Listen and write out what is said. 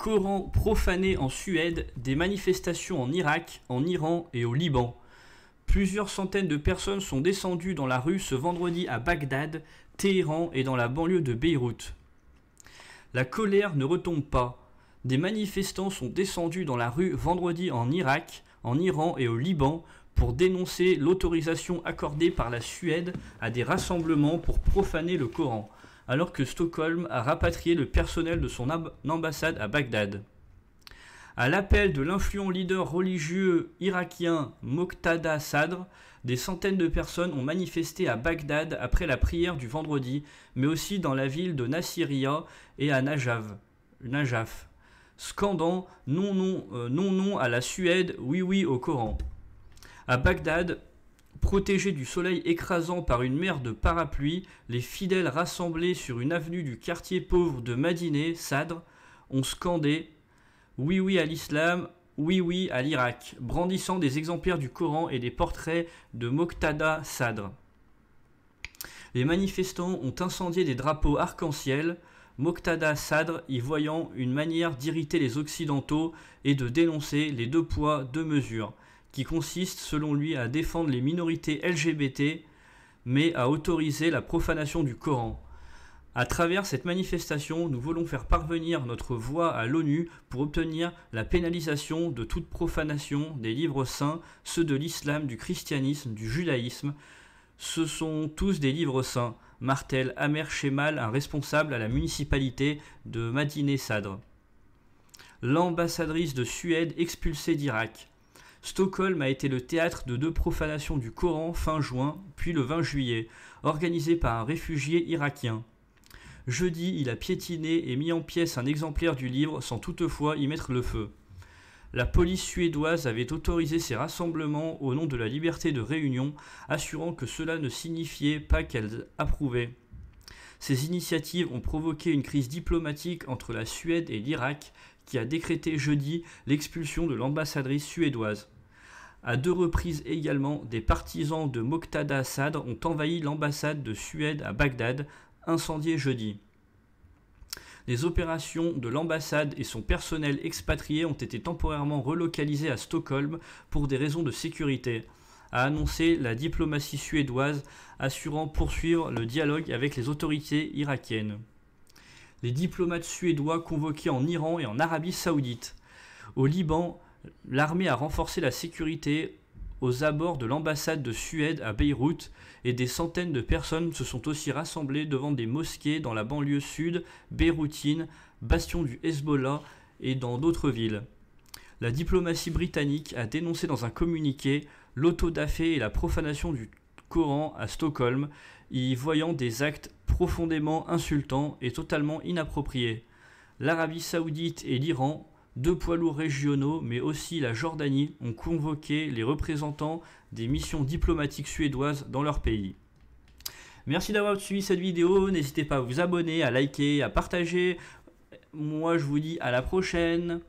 Coran profané en Suède, des manifestations en Irak, en Iran et au Liban. Plusieurs centaines de personnes sont descendues dans la rue ce vendredi à Bagdad, Téhéran et dans la banlieue de Beyrouth. La colère ne retombe pas. Des manifestants sont descendus dans la rue vendredi en Irak, en Iran et au Liban pour dénoncer l'autorisation accordée par la Suède à des rassemblements pour profaner le Coran, alors que Stockholm a rapatrié le personnel de son ambassade à Bagdad. À l'appel de l'influent leader religieux irakien Moqtada Sadr, des centaines de personnes ont manifesté à Bagdad après la prière du vendredi, mais aussi dans la ville de Nasiriyah et à Najaf, scandant non, non, non, non à la Suède, oui, oui au Coran. À Bagdad, protégés du soleil écrasant par une mer de parapluies, les fidèles rassemblés sur une avenue du quartier pauvre de Madineh, Sadr, ont scandé « Oui, oui à l'islam, oui, oui à l'Irak », brandissant des exemplaires du Coran et des portraits de Moqtada Sadr. Les manifestants ont incendié des drapeaux arc-en-ciel, Moqtada Sadr y voyant une manière d'irriter les Occidentaux et de dénoncer les 2 poids, 2 mesures, qui consiste selon lui à défendre les minorités LGBT, mais à autoriser la profanation du Coran. À travers cette manifestation, nous voulons faire parvenir notre voix à l'ONU pour obtenir la pénalisation de toute profanation des livres saints, ceux de l'islam, du christianisme, du judaïsme. Ce sont tous des livres saints, martèle Amer Shemal, un responsable à la municipalité de Madineh Sadr. L'ambassadrice de Suède expulsée d'Irak. Stockholm a été le théâtre de 2 profanations du Coran fin juin, puis le 20 juillet, organisées par un réfugié irakien. Jeudi, il a piétiné et mis en pièces un exemplaire du livre sans toutefois y mettre le feu. La police suédoise avait autorisé ces rassemblements au nom de la liberté de réunion, assurant que cela ne signifiait pas qu'elle approuvait. Ces initiatives ont provoqué une crise diplomatique entre la Suède et l'Irak, qui a décrété jeudi l'expulsion de l'ambassadrice suédoise. À 2 reprises également, des partisans de Moqtada Sadr ont envahi l'ambassade de Suède à Bagdad, incendiée jeudi. Les opérations de l'ambassade et son personnel expatrié ont été temporairement relocalisés à Stockholm pour des raisons de sécurité, a annoncé la diplomatie suédoise, assurant poursuivre le dialogue avec les autorités irakiennes. Les diplomates suédois convoqués en Iran et en Arabie Saoudite. Au Liban, l'armée a renforcé la sécurité aux abords de l'ambassade de Suède à Beyrouth et des centaines de personnes se sont aussi rassemblées devant des mosquées dans la banlieue sud beyroutine, bastion du Hezbollah et dans d'autres villes. La diplomatie britannique a dénoncé dans un communiqué l'autodafé et la profanation du Coran à Stockholm, y voyant des actes profondément insultants et totalement inappropriés. L'Arabie Saoudite et l'Iran, 2 poids lourds régionaux, mais aussi la Jordanie, ont convoqué les représentants des missions diplomatiques suédoises dans leur pays. Merci d'avoir suivi cette vidéo, n'hésitez pas à vous abonner, à liker, à partager. Moi je vous dis à la prochaine.